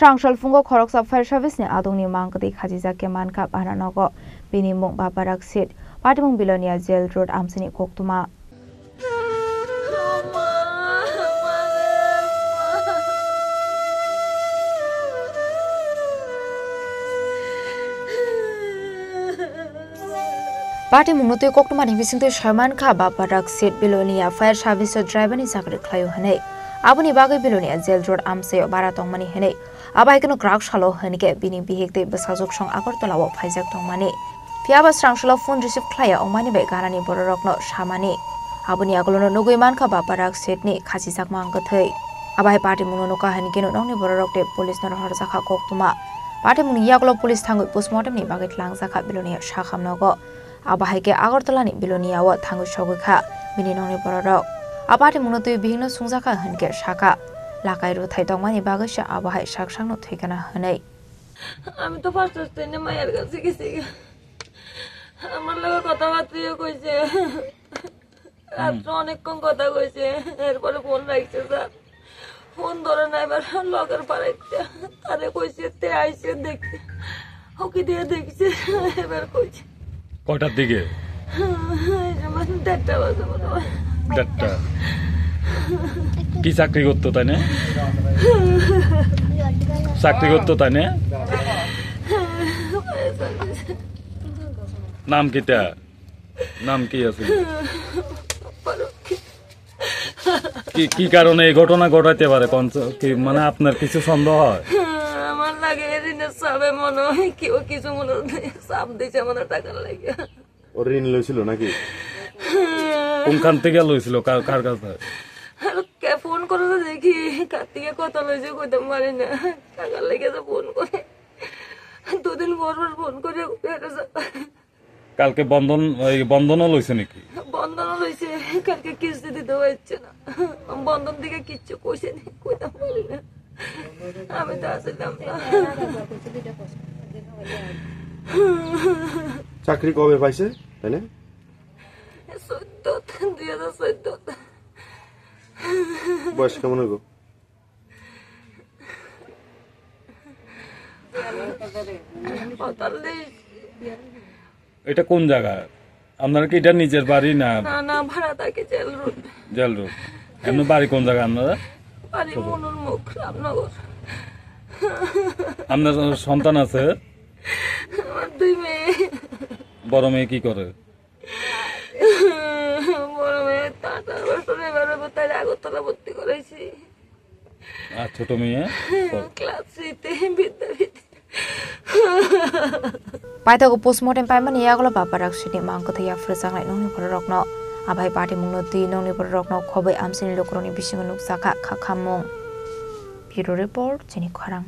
Srangshal fungo khoroksa fire service ni adungni mangkati khajija ke manka bananogo binimung babarak sit patimung bilonia jail road amsini koktuma Party mungnutu koktuma ni bisingtu Sharman Kha babarak sit bilonia fire service driver ni sakri khlayo hane abuni bagai bilonia jail road amse bara tongmani hane abai kono krak shalo hanike bini bihekte besajok song agartala wa phaijak tongmani fiaba Srangshal phone receive khlaya omani bai garani bororokno samani abuni agolono nugui mankha babarak sit ni khajijak mangkathai abai party mungnu ka hanike no nongni bororokte police nor harjakha koktuma party mungni yaglo police thangui postmortem ni bagai tlangjakha bilonia shakhamnogo abahaike agartala ni bilonia wa thangui sogukha bini nongni bororok abati mungnutu bihingno sungjaka hanke shaka lakai ro thai tongmani bagai sha abahai saksangno thikana hanai আমি তো first স্টেনে মায়ের কাছে গেছি আমার লগে কথাবার্তা কইছে রাত্রে অনেকক্ষণ কথা কইছে এরপরে ফোন রাখছে স্যার ফোন ধরে না এবার লগের পাড়াইতে তারে কইছে তে আইছে দেখতে ওকে দিয়ে দেখছে এবার কইছে কয়টার দিকে যেমন 1:30 বাজে মনে হয় 1:30 কি চাকরি করতো তাই না চাকরি করতো তাই না নাম কিটা নাম কি আছে কি কারণে এই ঘটনা ঘটাইতে পারে কি মানে আপনার কিছু সন্দেহ হয় আমার লাগে ঋণের চাপে মনে হয় কেউ কিছু মনে চাপ দিয়েছে মনে টাকার লাগে ও ঋণ লইছিল নাকি কোনখান থেকে লইছিল কার কাছে কে ফোন করে দেখি কার থেকে কথা লইছে কইতে পারি না টাকার লেগে ফোন করে দুদিন পর ফোন করে কালকে বন্ধনও লইছে নাকি বন্ধনও লইছে কালকে কিস্তি দিতে হচ্ছে না বন্ধন থেকে কিচ্ছু কইছে না কইতে পারি না আমি তো আসলাম না চাকরি কবে পাইছে তাই না 2014 বয়স কেমন হইব এটা কোন জায়গা আপনারা কি এটা নিজের বাড়ি না না ভাড়া থাকে জেল রোড এমনি বাড়ি কোন জায়গা আপনারা বাড়ি মনুর মুখ রামনগর আপনার সন্তান আছে আমার 2 মেয়ে বড় মেয়ে কি করে বড় মেয়ে 18 বছর এবারে তাই আগরতলা ভর্তি করেছি আর ছোট মেয়ে ক্লাস 3 তে বিদ্যাপীঠ paitago postmortem paimani yaglo babarak sini mangkathaya frjangai nongni bororokno abai party mungno tui nongni bororokno khobai amsini lokroni bisingo nuksaka khakhamung bureau report chini kharang